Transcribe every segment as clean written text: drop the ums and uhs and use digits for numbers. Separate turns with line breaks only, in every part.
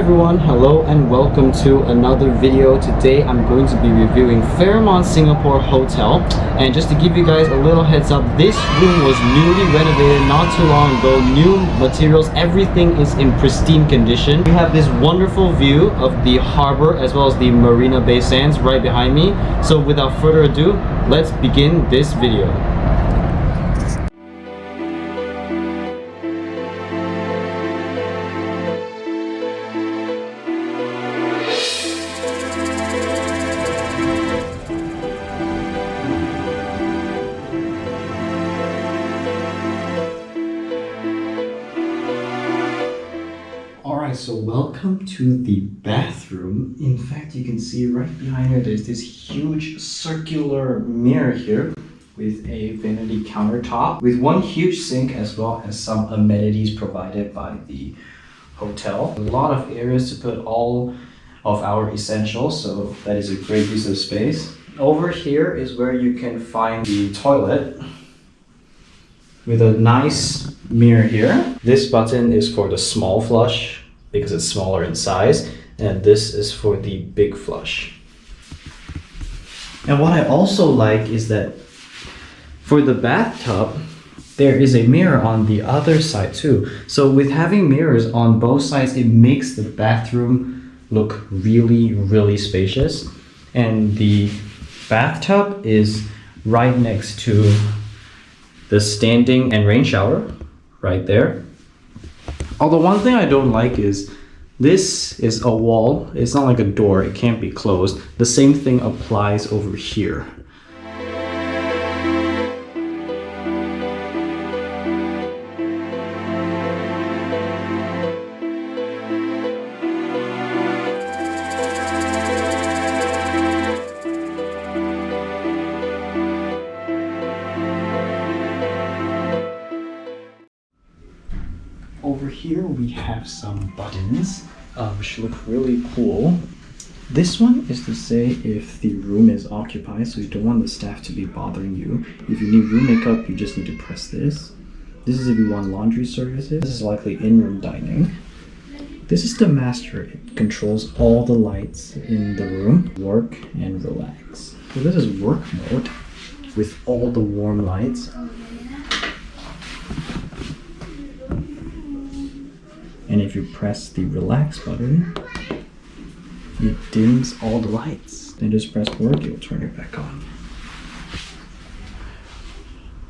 everyone, hello and welcome to another video. Today I'm going to be reviewing Fairmont Singapore Hotel, and just to give you guys a little heads up, this room was newly renovated not too long ago. New materials, everything is in pristine condition. We have this wonderful view of the harbor as well as the Marina Bay Sands right behind me. So without further ado, let's begin this video. Alright, so welcome to the bathroom. In fact, you can see right behind here, there's this huge circular mirror here with a vanity countertop with one huge sink as well as some amenities provided by the hotel. A lot of areas to put all of our essentials, so that is a great use of space. Over here is where you can find the toilet with a nice mirror here. This button is for the small flush because it's smaller in size, and this is for the big flush. And what I also like is that for the bathtub, there is a mirror on the other side too. So with having mirrors on both sides, it makes the bathroom look really spacious. And the bathtub is right next to the standing and rain shower right there. Although one thing I don't like is this is a wall. It's not like a door. It can't be closed. The same thing applies over here. Over here we have some buttons which look really cool. This one is to say if the room is occupied, so you don't want the staff to be bothering you. If you need room makeup, you just need to press this. This is if you want laundry services. This is likely in-room dining. This is the master. It controls all the lights in the room. Work and relax. So this is work mode with all the warm lights. And if you press the relax button, it dims all the lights. Then just press work, it will turn it back on.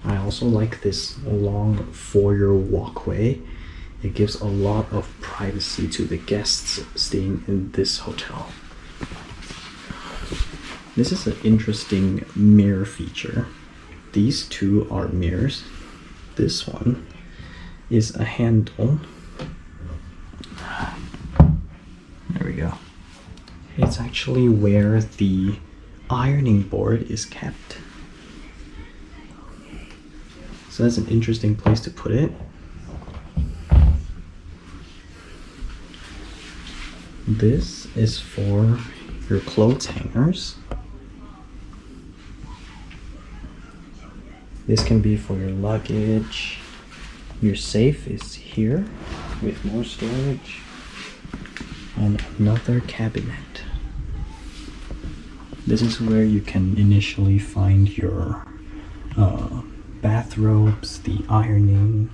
I also like this long foyer walkway. It gives a lot of privacy to the guests staying in this hotel. This is an interesting mirror feature. These two are mirrors. This one is a handle. There we go. It's actually where the ironing board is kept. So that's an interesting place to put it. This is for your clothes hangers. This can be for your luggage. Your safe is here with more storage. And another cabinet. This is where you can initially find your bathrobes, the ironing.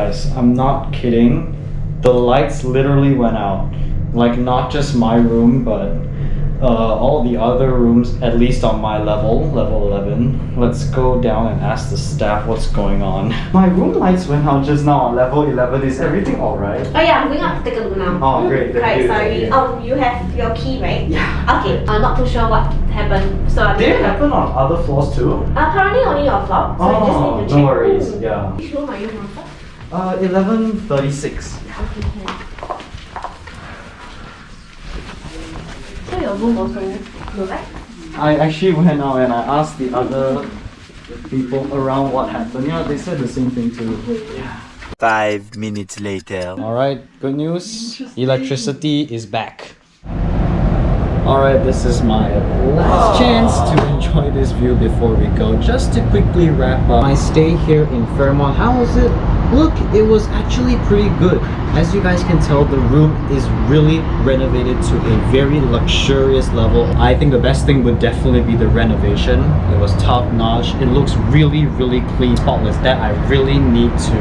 guys, I'm not kidding. The lights literally went out. Like, not just my room, but all the other rooms, at least on my level 11. Let's go down and ask the staff what's going on. My room lights went out just now on level 11. Is everything alright?
Oh yeah, I'm going up to take a look now.
Oh, great.
Right, sorry. Oh, you have your key, right?
Yeah.
Okay, I'm not too sure what happened. So
Did it happen on other floors too?
Currently only your floor, so you just need to check.
No worries. Yeah.
Which room are you on for?
1136.
Okay, can. So your room also go back?
I actually went out and I asked the other people around what happened. Yeah, they said the same thing too. Yeah.
5 minutes later.
Alright, good news. Electricity is back. Alright, this is my last chance to enjoy this view before we go. Just to quickly wrap up my stay here in Fairmont. How was it? Look, it was actually pretty good. As you guys can tell, the room is really renovated to a very luxurious level. I think the best thing would definitely be the renovation. It was top notch. It looks really, really clean, spotless. That I really need to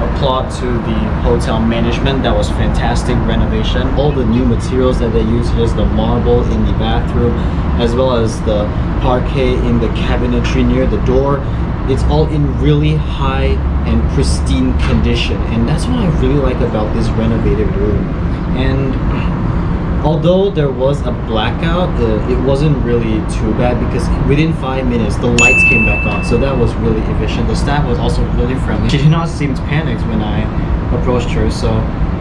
applaud to the hotel management. That was fantastic renovation. All the new materials that they use, here's the marble in the bathroom, as well as the parquet in the cabinetry near the door. It's all in really high and pristine condition, and that's what I really like about this renovated room. And although there was a blackout, it wasn't really too bad because within 5 minutes the lights came back on, so that was really efficient. The staff was also really friendly. She did not seem panicked when I approached her, so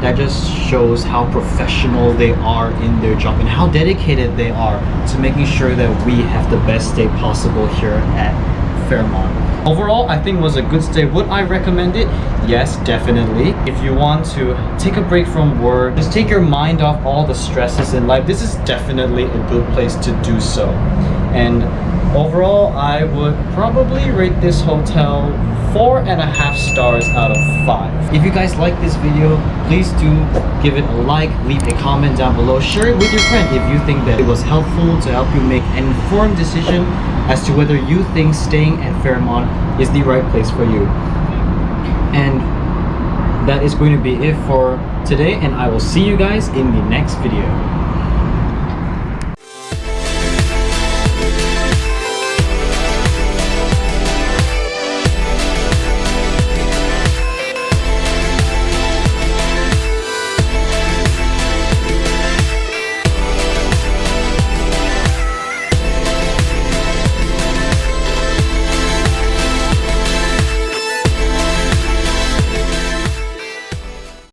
that just shows how professional they are in their job and how dedicated they are to making sure that we have the best stay possible here at Fairmont. Overall, I think it was a good stay. Would I recommend it? Yes, definitely. If you want to take a break from work, just take your mind off all the stresses in life, this is definitely a good place to do so. And overall, I would probably rate this hotel 4.5 stars out of 5. If you guys like this video, please do give it a like, leave a comment down below, share it with your friend if you think that it was helpful to help you make an informed decision as to whether you think staying at Fairmont is the right place for you. And that is going to be it for today, and I will see you guys in the next video.